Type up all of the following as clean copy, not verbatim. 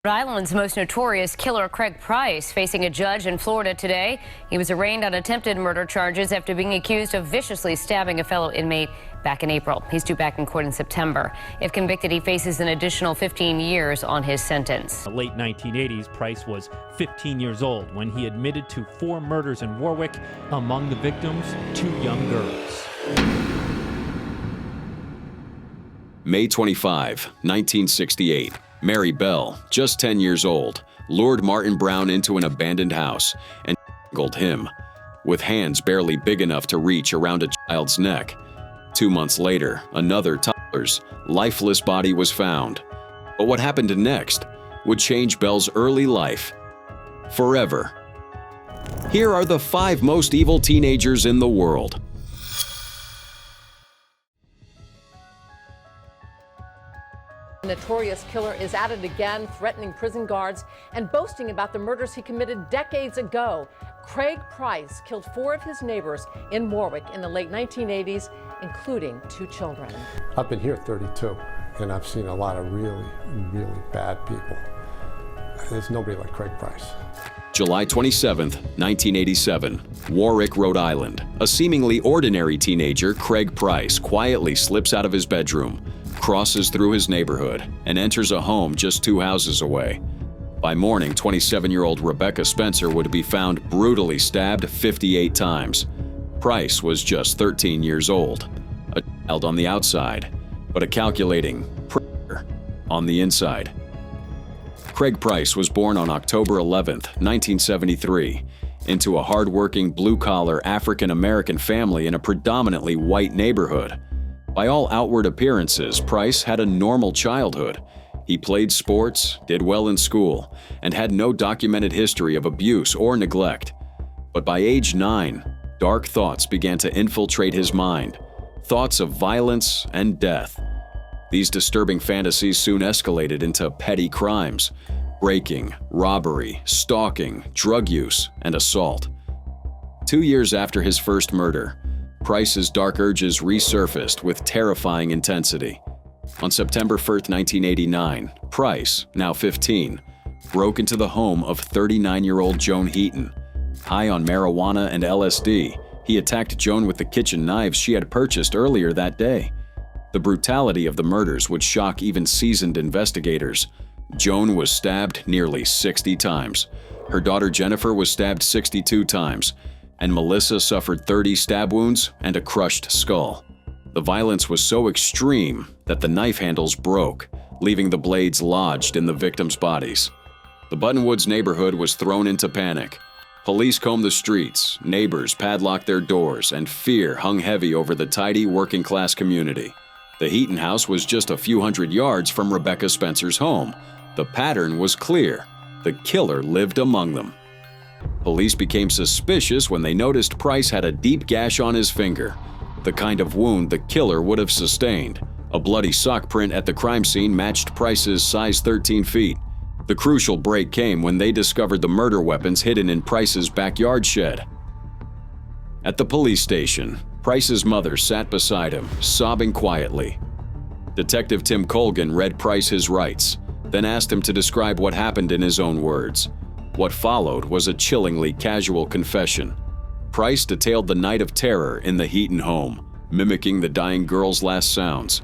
Rhode Island's most notorious killer, Craig Price, facing a judge in Florida today. He was arraigned on attempted murder charges after being accused of viciously stabbing a fellow inmate back in April. He's due back in court in September. If convicted, he faces an additional 15 years on his sentence. In the late 1980s, Price was 15 years old when he admitted to 4 murders in Warwick. Among the victims, 2 young girls. May 25, 1968. Mary Bell, just 10 years old, lured Martin Brown into an abandoned house and strangled him, with hands barely big enough to reach around a child's neck. 2 months later, another toddler's lifeless body was found. But what happened next would change Bell's early life forever. Here are the 5 most evil teenagers in the world. The notorious killer is at it again, threatening prison guards and boasting about the murders he committed decades ago. Craig Price killed 4 of his neighbors in Warwick in the late 1980s, including 2 children. I've been here 32, and I've seen a lot of really, really bad people. There's nobody like Craig Price. July 27, 1987, Warwick, Rhode Island. A seemingly ordinary teenager, Craig Price, quietly slips out of his bedroom, crosses through his neighborhood, and enters a home just 2 houses away. By morning, 27-year-old Rebecca Spencer would be found brutally stabbed 58 times. Price was just 13 years old, a child on the outside, but a calculating predator on the inside. Craig Price was born on October 11, 1973, into a hard-working, blue-collar African-American family in a predominantly white neighborhood. By all outward appearances, Price had a normal childhood. He played sports, did well in school, and had no documented history of abuse or neglect. But by age 9, dark thoughts began to infiltrate his mind, thoughts of violence and death. These disturbing fantasies soon escalated into petty crimes: breaking, robbery, stalking, drug use, and assault. 2 years after his first murder, Price's dark urges resurfaced with terrifying intensity. On September 1, 1989, Price, now 15, broke into the home of 39-year-old Joan Heaton. High on marijuana and LSD, he attacked Joan with the kitchen knives she had purchased earlier that day. The brutality of the murders would shock even seasoned investigators. Joan was stabbed nearly 60 times. Her daughter Jennifer was stabbed 62 times. And Melissa suffered 30 stab wounds and a crushed skull. The violence was so extreme that the knife handles broke, leaving the blades lodged in the victims' bodies. The Buttonwoods neighborhood was thrown into panic. Police combed the streets, neighbors padlocked their doors, and fear hung heavy over the tidy working-class community. The Heaton house was just a few hundred yards from Rebecca Spencer's home. The pattern was clear. The killer lived among them. Police became suspicious when they noticed Price had a deep gash on his finger, the kind of wound the killer would have sustained. A bloody sock print at the crime scene matched Price's size 13 feet. The crucial break came when they discovered the murder weapons hidden in Price's backyard shed. At the police station, Price's mother sat beside him, sobbing quietly. Detective Tim Colgan read Price his rights, then asked him to describe what happened in his own words. What followed was a chillingly casual confession. Price detailed the night of terror in the Heaton home, mimicking the dying girl's last sounds,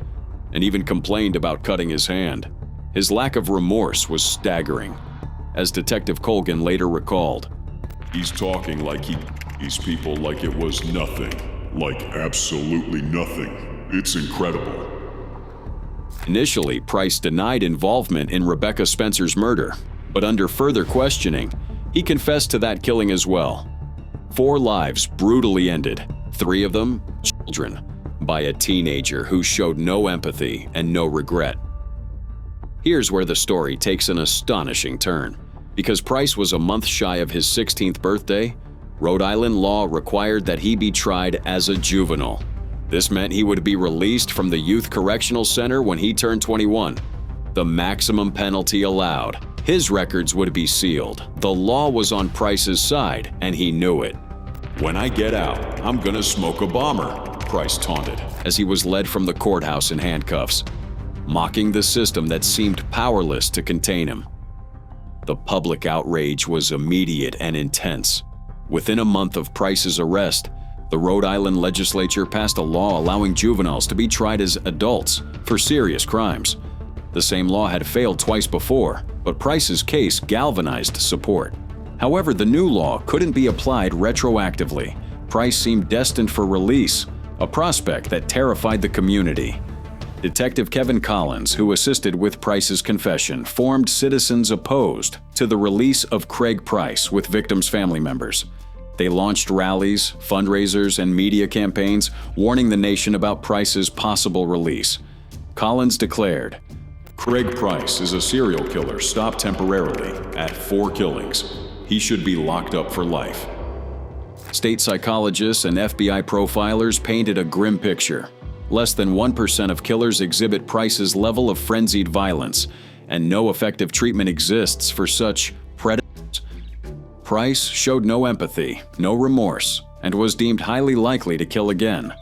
and even complained about cutting his hand. His lack of remorse was staggering. As Detective Colgan later recalled, "He's talking like these people like it was nothing, like absolutely nothing. It's incredible." Initially, Price denied involvement in Rebecca Spencer's murder, but under further questioning, he confessed to that killing as well. 4 lives brutally ended, 3 of them children, by a teenager who showed no empathy and no regret. Here's where the story takes an astonishing turn. Because Price was a month shy of his 16th birthday, Rhode Island law required that he be tried as a juvenile. This meant he would be released from the Youth Correctional Center when he turned 21. The maximum penalty allowed. His records would be sealed. The law was on Price's side, and he knew it. "When I get out, I'm gonna smoke a bomber," Price taunted, as he was led from the courthouse in handcuffs, mocking the system that seemed powerless to contain him. The public outrage was immediate and intense. Within a month of Price's arrest, the Rhode Island legislature passed a law allowing juveniles to be tried as adults for serious crimes. The same law had failed twice before, but Price's case galvanized support. However, the new law couldn't be applied retroactively. Price seemed destined for release, a prospect that terrified the community. Detective Kevin Collins, who assisted with Price's confession, formed citizens opposed to the release of Craig Price with victims' family members. They launched rallies, fundraisers, and media campaigns warning the nation about Price's possible release. Collins declared, "Craig Price is a serial killer stopped temporarily at 4 killings. He should be locked up for life." State psychologists and FBI profilers painted a grim picture. Less than 1% of killers exhibit Price's level of frenzied violence, and no effective treatment exists for such predators. Price showed no empathy, no remorse, and was deemed highly likely to kill again.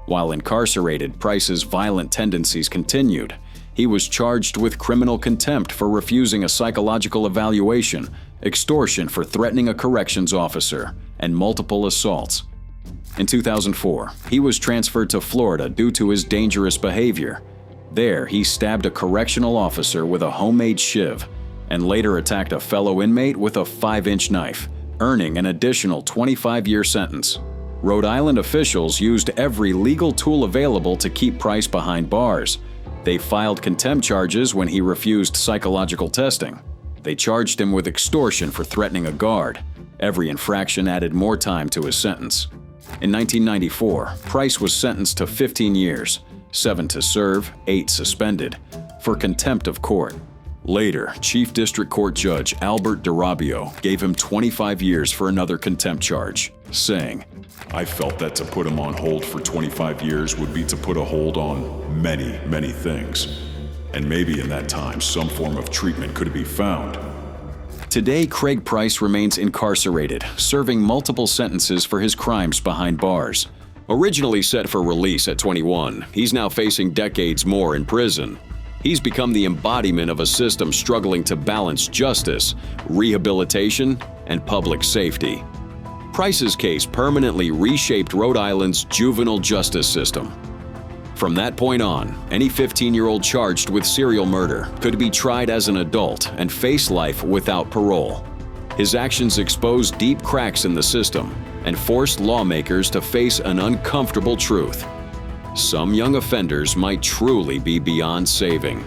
While incarcerated, Price's violent tendencies continued. He was charged with criminal contempt for refusing a psychological evaluation, extortion for threatening a corrections officer, and multiple assaults. In 2004, he was transferred to Florida due to his dangerous behavior. There, he stabbed a correctional officer with a homemade shiv and later attacked a fellow inmate with a 5-inch knife, earning an additional 25-year sentence. Rhode Island officials used every legal tool available to keep Price behind bars. They filed contempt charges when he refused psychological testing. They charged him with extortion for threatening a guard. Every infraction added more time to his sentence. In 1994, Price was sentenced to 15 years, 7 to serve, 8 suspended, for contempt of court. Later, Chief District Court Judge Albert DeRabio gave him 25 years for another contempt charge, saying, "I felt that to put him on hold for 25 years would be to put a hold on many, many things. And maybe in that time, some form of treatment could be found." Today, Craig Price remains incarcerated, serving multiple sentences for his crimes behind bars. Originally set for release at 21, he's now facing decades more in prison. He's become the embodiment of a system struggling to balance justice, rehabilitation, and public safety. Price's case permanently reshaped Rhode Island's juvenile justice system. From that point on, any 15-year-old charged with serial murder could be tried as an adult and face life without parole. His actions exposed deep cracks in the system and forced lawmakers to face an uncomfortable truth. Some young offenders might truly be beyond saving.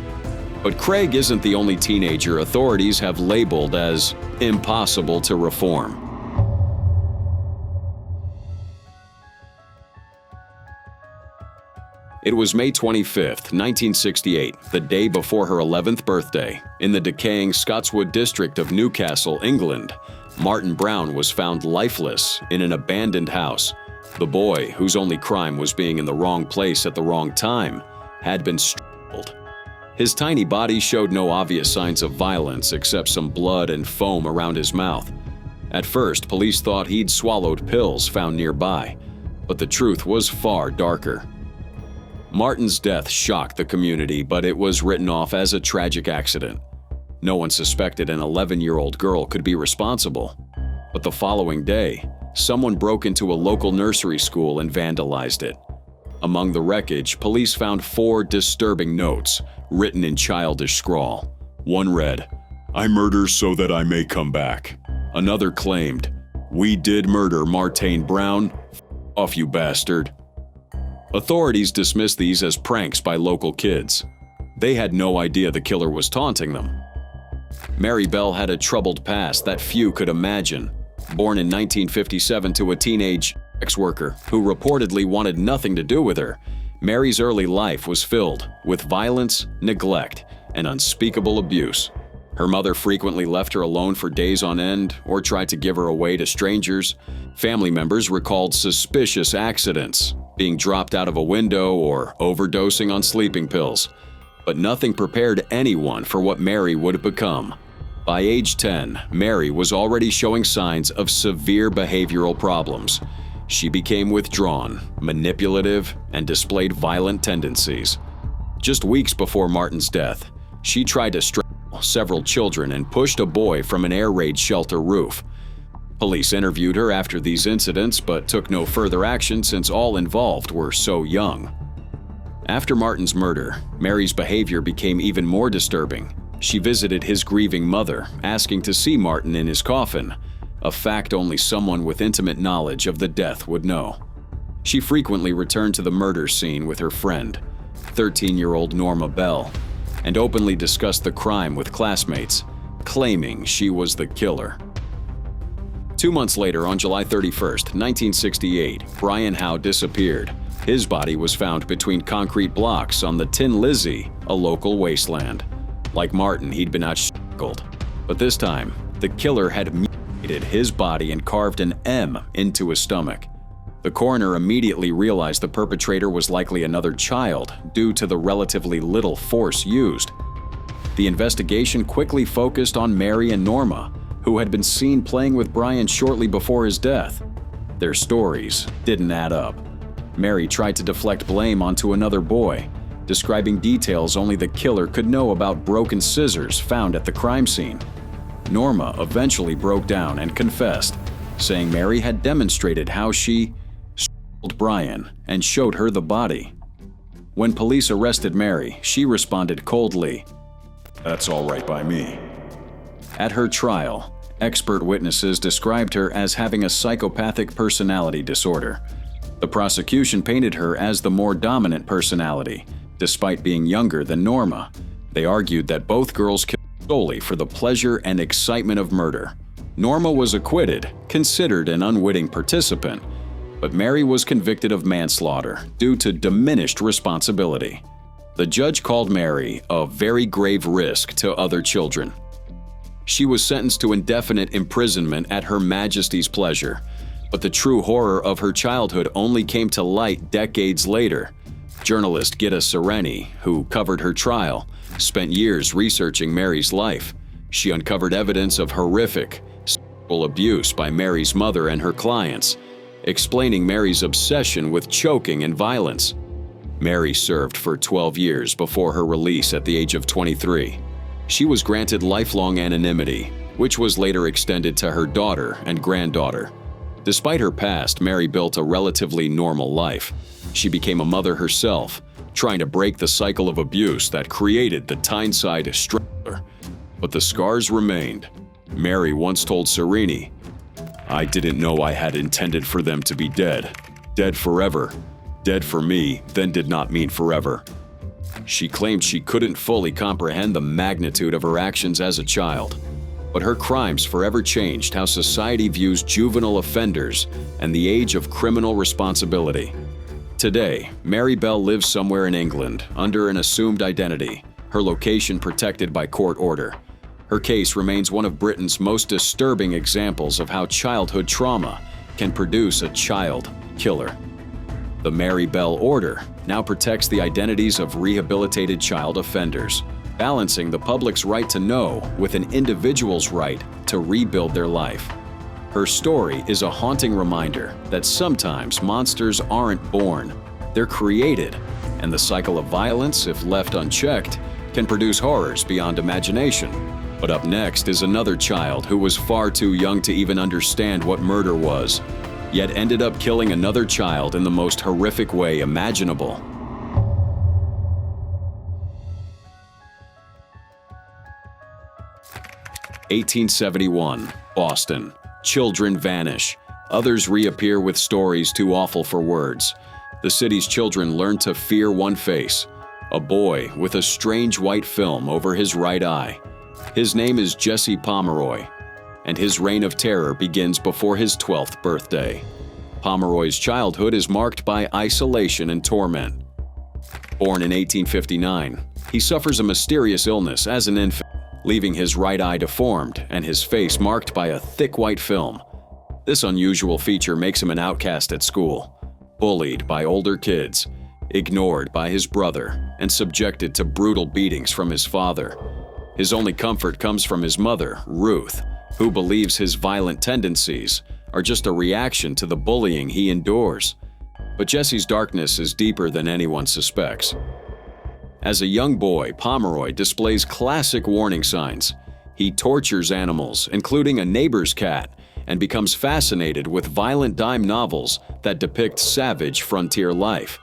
But Craig isn't the only teenager authorities have labeled as impossible to reform. It was May 25, 1968, the day before her 11th birthday. In the decaying Scotswood district of Newcastle, England, Martin Brown was found lifeless in an abandoned house. The boy, whose only crime was being in the wrong place at the wrong time, had been strangled. His tiny body showed no obvious signs of violence except some blood and foam around his mouth. At first, police thought he'd swallowed pills found nearby, but the truth was far darker. Martin's death shocked the community, but it was written off as a tragic accident. No one suspected an 11-year-old girl could be responsible. But the following day, someone broke into a local nursery school and vandalized it. Among the wreckage, police found 4 disturbing notes written in childish scrawl. One read, "I murder so that I may come back." Another claimed, "We did murder Martane Brown. F off, you bastard." Authorities dismissed these as pranks by local kids. They had no idea the killer was taunting them. Mary Bell had a troubled past that few could imagine. Born in 1957 to a teenage sex worker who reportedly wanted nothing to do with her, Mary's early life was filled with violence, neglect, and unspeakable abuse. Her mother frequently left her alone for days on end or tried to give her away to strangers. Family members recalled suspicious accidents, being dropped out of a window or overdosing on sleeping pills. But nothing prepared anyone for what Mary would become. By age 10, Mary was already showing signs of severe behavioral problems. She became withdrawn, manipulative, and displayed violent tendencies. Just weeks before Martin's death, she tried to strangle several children and pushed a boy from an air raid shelter roof. Police interviewed her after these incidents but took no further action since all involved were so young. After Martin's murder, Mary's behavior became even more disturbing. She visited his grieving mother, asking to see Martin in his coffin, a fact only someone with intimate knowledge of the death would know. She frequently returned to the murder scene with her friend, 13-year-old Norma Bell, and openly discussed the crime with classmates, claiming she was the killer. 2 months later, on July 31st, 1968, Brian Howe disappeared. His body was found between concrete blocks on the Tin Lizzie, a local wasteland. Like Martin, he'd been outshackled, but this time, the killer had mutilated his body and carved an M into his stomach. The coroner immediately realized the perpetrator was likely another child due to the relatively little force used. The investigation quickly focused on Mary and Norma, who had been seen playing with Brian shortly before his death. Their stories didn't add up. Mary tried to deflect blame onto another boy, describing details only the killer could know about broken scissors found at the crime scene. Norma eventually broke down and confessed, saying Mary had demonstrated how she strangled Brian and showed her the body. When police arrested Mary, she responded coldly, "That's all right by me." At her trial, expert witnesses described her as having a psychopathic personality disorder. The prosecution painted her as the more dominant personality, despite being younger than Norma. They argued that both girls killed solely for the pleasure and excitement of murder. Norma was acquitted, considered an unwitting participant, but Mary was convicted of manslaughter due to diminished responsibility. The judge called Mary a very grave risk to other children. She was sentenced to indefinite imprisonment at Her Majesty's pleasure, but the true horror of her childhood only came to light decades later. Journalist Gitta Sereni, who covered her trial, spent years researching Mary's life. She uncovered evidence of horrific sexual abuse by Mary's mother and her clients, explaining Mary's obsession with choking and violence. Mary served for 12 years before her release at the age of 23. She was granted lifelong anonymity, which was later extended to her daughter and granddaughter. Despite her past, Mary built a relatively normal life. She became a mother herself, trying to break the cycle of abuse that created the Tyneside Strangler. But the scars remained. Mary once told Sereni, "I didn't know I had intended for them to be dead. Dead forever. Dead for me, then did not mean forever." She claimed she couldn't fully comprehend the magnitude of her actions as a child. But her crimes forever changed how society views juvenile offenders and the age of criminal responsibility. Today, Mary Bell lives somewhere in England under an assumed identity, her location protected by court order. Her case remains one of Britain's most disturbing examples of how childhood trauma can produce a child killer. The Mary Bell Order now protects the identities of rehabilitated child offenders, balancing the public's right to know with an individual's right to rebuild their life. Her story is a haunting reminder that sometimes monsters aren't born, they're created, and the cycle of violence, if left unchecked, can produce horrors beyond imagination. But up next is another child who was far too young to even understand what murder was, yet ended up killing another child in the most horrific way imaginable. (1871), Boston. Children vanish. Others reappear with stories too awful for words. The city's children learn to fear one face, a boy with a strange white film over his right eye. His name is Jesse Pomeroy, and his reign of terror begins before his 12th birthday. Pomeroy's childhood is marked by isolation and torment. Born in 1859, he suffers a mysterious illness as an infant, leaving his right eye deformed and his face marked by a thick white film. This unusual feature makes him an outcast at school, bullied by older kids, ignored by his brother, and subjected to brutal beatings from his father. His only comfort comes from his mother, Ruth, who believes his violent tendencies are just a reaction to the bullying he endures. But Jesse's darkness is deeper than anyone suspects. As a young boy, Pomeroy displays classic warning signs. He tortures animals, including a neighbor's cat, and becomes fascinated with violent dime novels that depict savage frontier life.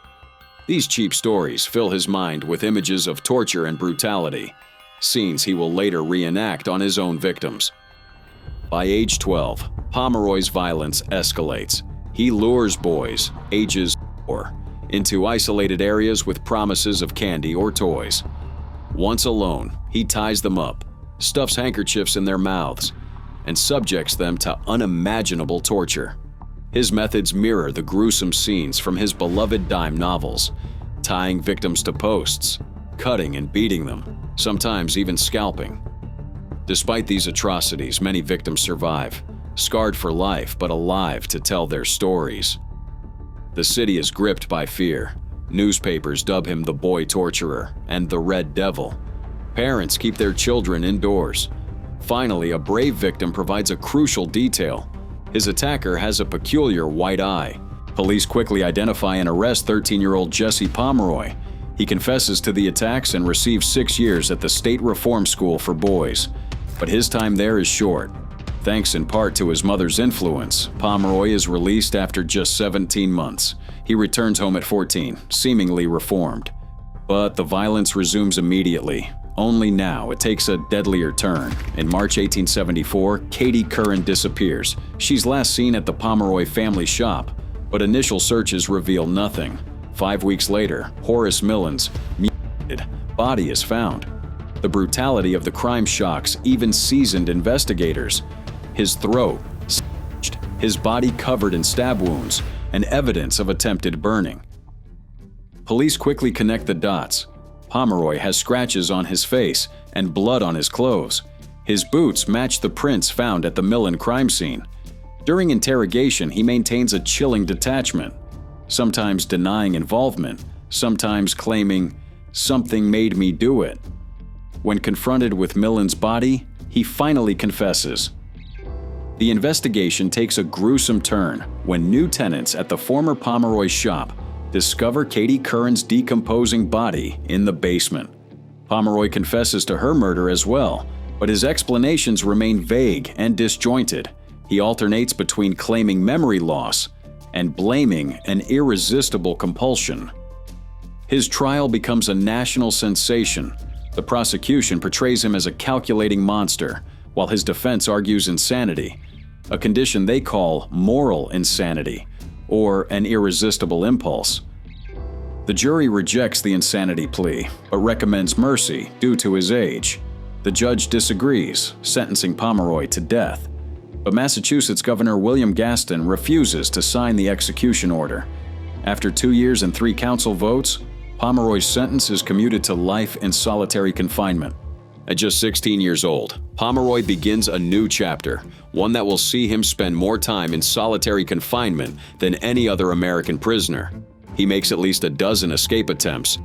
These cheap stories fill his mind with images of torture and brutality, scenes he will later reenact on his own victims. By age 12, Pomeroy's violence escalates. He lures boys, ages 4, into isolated areas with promises of candy or toys. Once alone, he ties them up, stuffs handkerchiefs in their mouths, and subjects them to unimaginable torture. His methods mirror the gruesome scenes from his beloved dime novels, tying victims to posts, cutting and beating them, sometimes even scalping. Despite these atrocities, many victims survive, scarred for life but alive to tell their stories. The city is gripped by fear. Newspapers dub him the boy torturer and the Red Devil. Parents keep their children indoors. Finally, a brave victim provides a crucial detail. His attacker has a peculiar white eye. Police quickly identify and arrest 13-year-old Jesse Pomeroy. He confesses to the attacks and receives 6 years at the State Reform School for Boys. But his time there is short. Thanks in part to his mother's influence, Pomeroy is released after just 17 months. He returns home at 14, seemingly reformed. But the violence resumes immediately. Only now it takes a deadlier turn. In March 1874, Katie Curran disappears. She's last seen at the Pomeroy family shop, but initial searches reveal nothing. 5 weeks later, Horace Millen's mutilated body is found. The brutality of the crime shocks even seasoned investigators. His throat slashed, his body covered in stab wounds, and evidence of attempted burning. Police quickly connect the dots. Pomeroy has scratches on his face and blood on his clothes. His boots match the prints found at the Millen crime scene. During interrogation, he maintains a chilling detachment, sometimes denying involvement, sometimes claiming, "Something made me do it." When confronted with Millen's body, he finally confesses. The investigation takes a gruesome turn when new tenants at the former Pomeroy shop discover Katie Curran's decomposing body in the basement. Pomeroy confesses to her murder as well, but his explanations remain vague and disjointed. He alternates between claiming memory loss and blaming an irresistible compulsion. His trial becomes a national sensation. The prosecution portrays him as a calculating monster, while his defense argues insanity, a condition they call moral insanity, or an irresistible impulse. The jury rejects the insanity plea, but recommends mercy due to his age. The judge disagrees, sentencing Pomeroy to death. But Massachusetts Governor William Gaston refuses to sign the execution order. After 2 years and 3 council votes, Pomeroy's sentence is commuted to life in solitary confinement. At just 16 years old, Pomeroy begins a new chapter, one that will see him spend more time in solitary confinement than any other American prisoner. He makes at least a dozen escape attempts,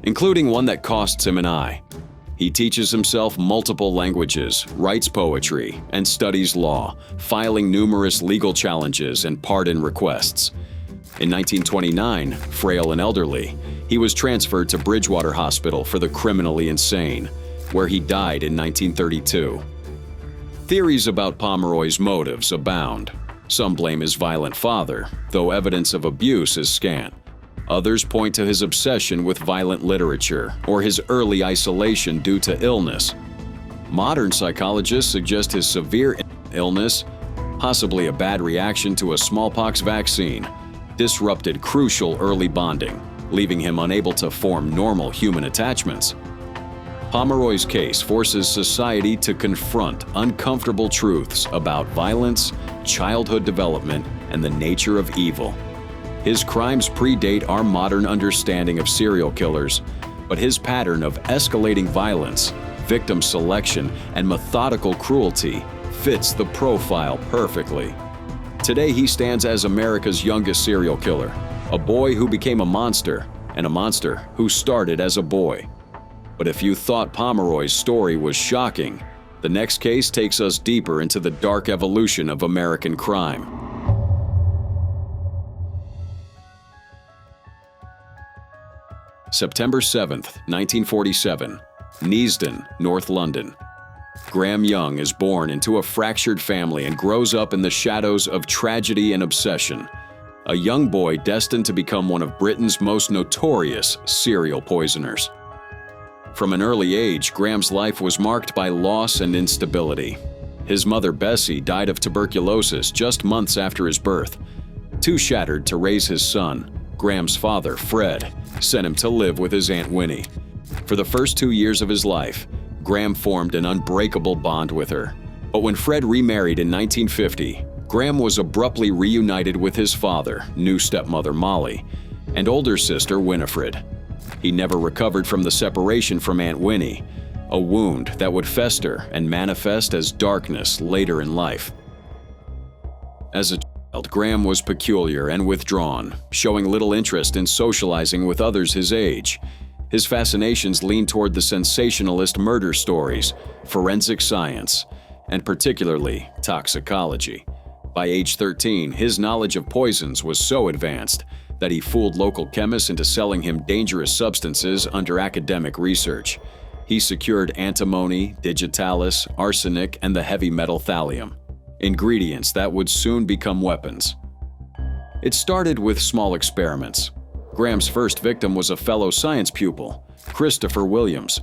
including one that costs him an eye. He teaches himself multiple languages, writes poetry, and studies law, filing numerous legal challenges and pardon requests. In 1929, frail and elderly, he was transferred to Bridgewater Hospital for the criminally insane, where he died in 1932. Theories about Pomeroy's motives abound. Some blame his violent father, though evidence of abuse is scant. Others point to his obsession with violent literature or his early isolation due to illness. Modern psychologists suggest his severe illness, possibly a bad reaction to a smallpox vaccine, disrupted crucial early bonding, leaving him unable to form normal human attachments. Pomeroy's case forces society to confront uncomfortable truths about violence, childhood development, and the nature of evil. His crimes predate our modern understanding of serial killers, but his pattern of escalating violence, victim selection, and methodical cruelty fits the profile perfectly. Today he stands as America's youngest serial killer, a boy who became a monster, and a monster who started as a boy. But if you thought Pomeroy's story was shocking, the next case takes us deeper into the dark evolution of American crime. September 7th, 1947, Neasden, North London. Graham Young is born into a fractured family and grows up in the shadows of tragedy and obsession, a young boy destined to become one of Britain's most notorious serial poisoners. From an early age, Graham's life was marked by loss and instability. His mother, Bessie, died of tuberculosis just months after his birth. Too shattered to raise his son, Graham's father, Fred, sent him to live with his Aunt Winnie. For the first 2 years of his life, Graham formed an unbreakable bond with her. But when Fred remarried in 1950, Graham was abruptly reunited with his father, new stepmother Molly, and older sister Winifred. He never recovered from the separation from Aunt Winnie, a wound that would fester and manifest as darkness later in life. As a child, Graham was peculiar and withdrawn, showing little interest in socializing with others his age. His fascinations leaned toward the sensationalist murder stories, forensic science, and particularly toxicology. By age 13, his knowledge of poisons was so advanced that he fooled local chemists into selling him dangerous substances under academic research. He secured antimony, digitalis, arsenic, and the heavy metal thallium, ingredients that would soon become weapons. It started with small experiments. Graham's first victim was a fellow science pupil, Christopher Williams,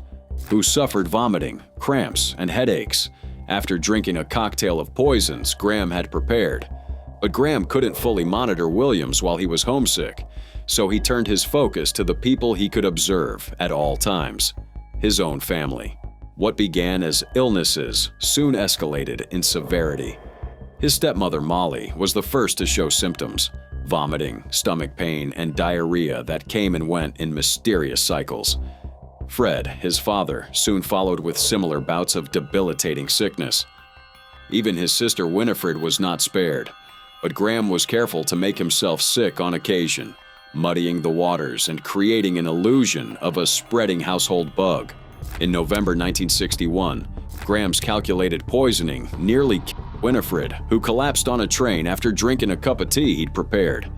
who suffered vomiting, cramps, and headaches after drinking a cocktail of poisons Graham had prepared. But Graham couldn't fully monitor Williams while he was homesick, so he turned his focus to the people he could observe at all times: his own family. What began as illnesses soon escalated in severity. His stepmother Molly was the first to show symptoms: vomiting, stomach pain, and diarrhea that came and went in mysterious cycles. Fred, his father, soon followed with similar bouts of debilitating sickness. Even his sister Winifred was not spared, but Graham was careful to make himself sick on occasion, muddying the waters and creating an illusion of a spreading household bug. In November 1961, Graham's calculated poisoning nearly killed Winifred, who collapsed on a train after drinking a cup of tea he'd prepared.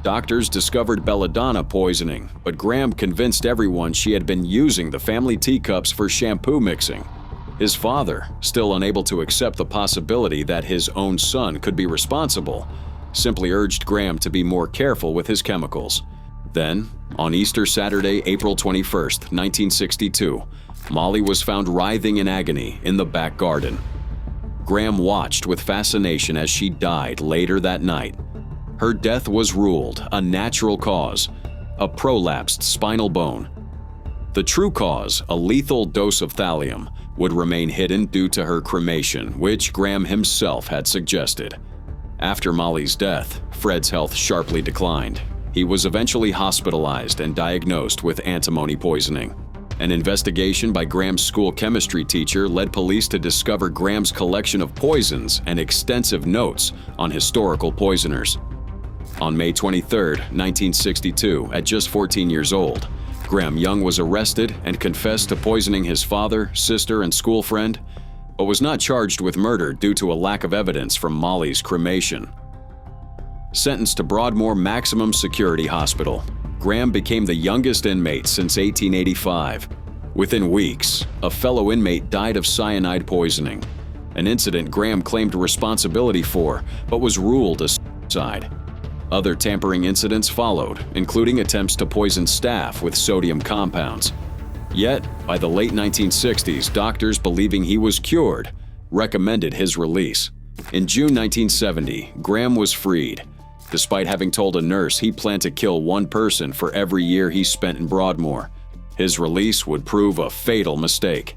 Doctors discovered belladonna poisoning, but Graham convinced everyone she had been using the family teacups for shampoo mixing. His father, still unable to accept the possibility that his own son could be responsible, simply urged Graham to be more careful with his chemicals. Then, on Easter Saturday, April 21, 1962, Molly was found writhing in agony in the back garden. Graham watched with fascination as she died later that night. Her death was ruled a natural cause, a prolapsed spinal bone. The true cause, a lethal dose of thallium, would remain hidden due to her cremation, which Graham himself had suggested. After Molly's death, Fred's health sharply declined. He was eventually hospitalized and diagnosed with antimony poisoning. An investigation by Graham's school chemistry teacher led police to discover Graham's collection of poisons and extensive notes on historical poisoners. On May 23, 1962, at just 14 years old, Graham Young was arrested and confessed to poisoning his father, sister, and school friend, but was not charged with murder due to a lack of evidence from Molly's cremation. Sentenced to Broadmoor Maximum Security Hospital, Graham became the youngest inmate since 1885. Within weeks, a fellow inmate died of cyanide poisoning, an incident Graham claimed responsibility for, but was ruled a suicide. Other tampering incidents followed, including attempts to poison staff with sodium compounds. Yet, by the late 1960s, doctors believing he was cured recommended his release. In June 1970, Graham was freed, despite having told a nurse he planned to kill one person for every year he spent in Broadmoor. His release would prove a fatal mistake.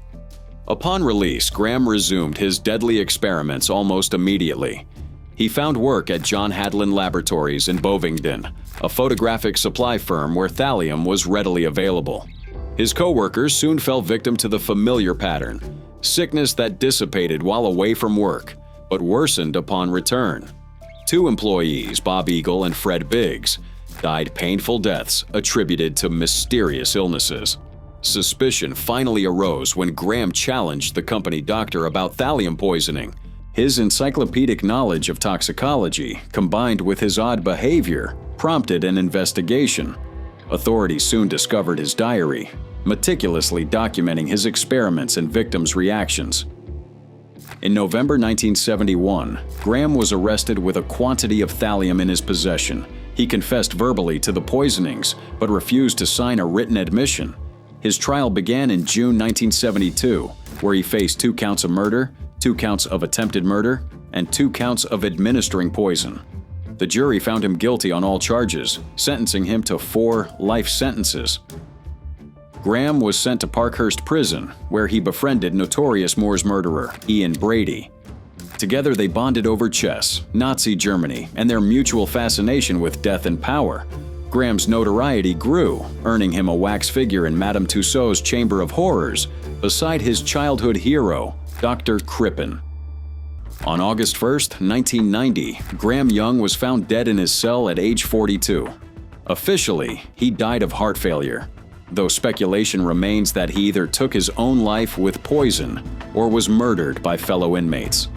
Upon release, Graham resumed his deadly experiments almost immediately. He found work at John Hadlin Laboratories in Bovingdon, a photographic supply firm where thallium was readily available. His co-workers soon fell victim to the familiar pattern: sickness that dissipated while away from work, but worsened upon return. 2 employees, Bob Eagle and Fred Biggs, died painful deaths attributed to mysterious illnesses. Suspicion finally arose when Graham challenged the company doctor about thallium poisoning. His encyclopedic knowledge of toxicology, combined with his odd behavior, prompted an investigation. Authorities soon discovered his diary, meticulously documenting his experiments and victims' reactions. In November 1971, Graham was arrested with a quantity of thallium in his possession. He confessed verbally to the poisonings, but refused to sign a written admission. His trial began in June 1972, where he faced 2 counts of murder, 2 counts of attempted murder, and 2 counts of administering poison. The jury found him guilty on all charges, sentencing him to 4 life sentences. Graham was sent to Parkhurst Prison, where he befriended notorious Moors murderer Ian Brady. Together they bonded over chess, Nazi Germany, and their mutual fascination with death and power. Graham's notoriety grew, earning him a wax figure in Madame Tussauds Chamber of Horrors, beside his childhood hero, Dr. Crippen. On August 1, 1990, Graham Young was found dead in his cell at age 42. Officially, he died of heart failure, though speculation remains that he either took his own life with poison or was murdered by fellow inmates.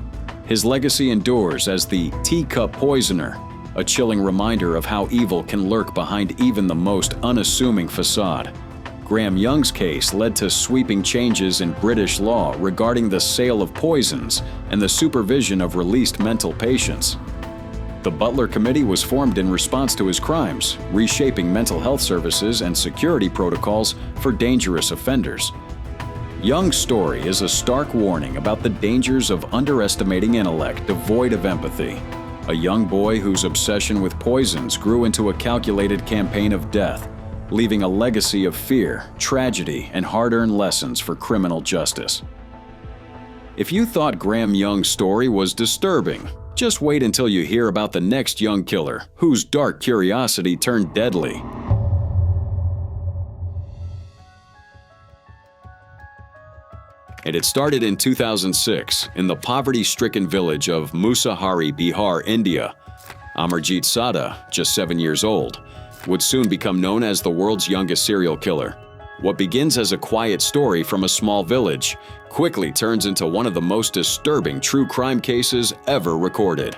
His legacy endures as the teacup poisoner, a chilling reminder of how evil can lurk behind even the most unassuming facade. Graham Young's case led to sweeping changes in British law regarding the sale of poisons and the supervision of released mental patients. The Butler Committee was formed in response to his crimes, reshaping mental health services and security protocols for dangerous offenders. Young's story is a stark warning about the dangers of underestimating intellect devoid of empathy. A young boy whose obsession with poisons grew into a calculated campaign of death, leaving a legacy of fear, tragedy, and hard-earned lessons for criminal justice. If you thought Graham Young's story was disturbing, just wait until you hear about the next young killer whose dark curiosity turned deadly. And it started in 2006 in the poverty-stricken village of Musahari, Bihar, India. Amarjeet Sada, just 7 years old, would soon become known as the world's youngest serial killer. What begins as a quiet story from a small village quickly turns into one of the most disturbing true crime cases ever recorded.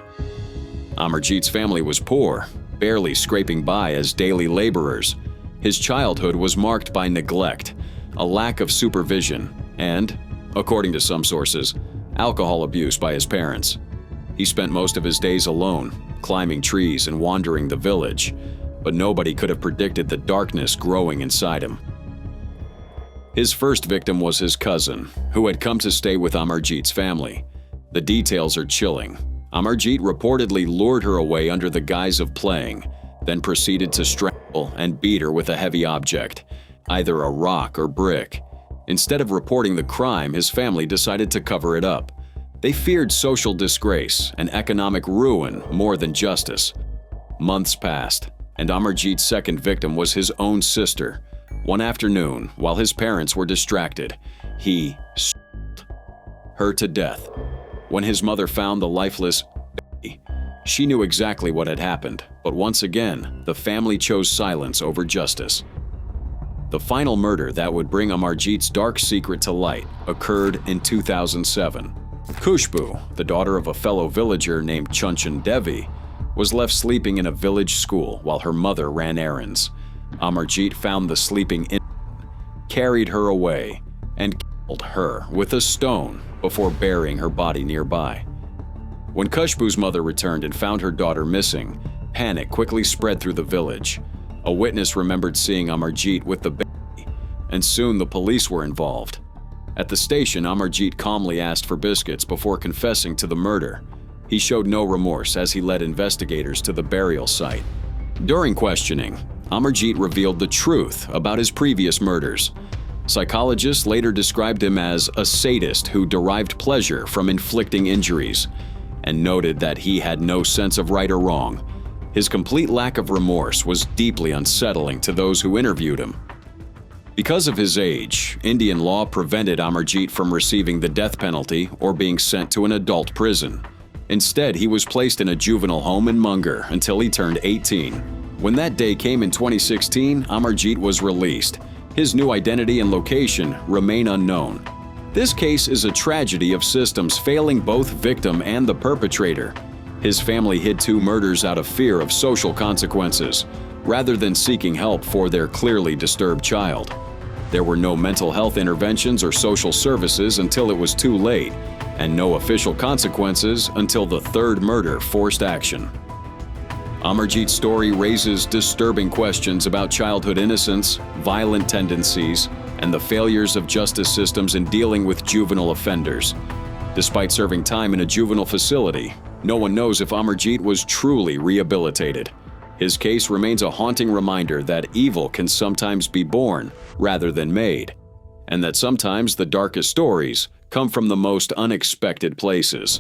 Amarjeet's family was poor, barely scraping by as daily laborers. His childhood was marked by neglect, a lack of supervision, and, according to some sources, alcohol abuse by his parents. He spent most of his days alone, climbing trees and wandering the village, but nobody could have predicted the darkness growing inside him. His first victim was his cousin, who had come to stay with Amarjeet's family. The details are chilling. Amarjeet reportedly lured her away under the guise of playing, then proceeded to strangle and beat her with a heavy object, either a rock or brick. Instead of reporting the crime, his family decided to cover it up. They feared social disgrace and economic ruin more than justice. Months passed, and Amarjeet's second victim was his own sister. One afternoon, while his parents were distracted, he strangled her to death. When his mother found the lifeless baby, she knew exactly what had happened, but once again, the family chose silence over justice. The final murder that would bring Amarjeet's dark secret to light occurred in 2007. Khushbu, the daughter of a fellow villager named Chunchan Devi, was left sleeping in a village school while her mother ran errands. Amarjeet found the sleeping infant, carried her away, and killed her with a stone before burying her body nearby. When Khushbu's mother returned and found her daughter missing, panic quickly spread through the village. A witness remembered seeing Amarjeet with the baby, and soon the police were involved. At the station, Amarjeet calmly asked for biscuits before confessing to the murder. He showed no remorse as he led investigators to the burial site. During questioning, Amarjeet revealed the truth about his previous murders. Psychologists later described him as a sadist who derived pleasure from inflicting injuries, and noted that he had no sense of right or wrong. His complete lack of remorse was deeply unsettling to those who interviewed him. Because of his age, Indian law prevented Amarjeet from receiving the death penalty or being sent to an adult prison. Instead, he was placed in a juvenile home in Munger until he turned 18. When that day came in 2016, Amarjeet was released. His new identity and location remain unknown. This case is a tragedy of systems failing both victim and the perpetrator. His family hid 2 murders out of fear of social consequences. rather than seeking help for their clearly disturbed child. There were no mental health interventions or social services until it was too late, and no official consequences until the third murder forced action. Amarjeet's story raises disturbing questions about childhood innocence, violent tendencies, and the failures of justice systems in dealing with juvenile offenders. Despite serving time in a juvenile facility, no one knows if Amarjeet was truly rehabilitated. His case remains a haunting reminder that evil can sometimes be born rather than made, and that sometimes the darkest stories come from the most unexpected places.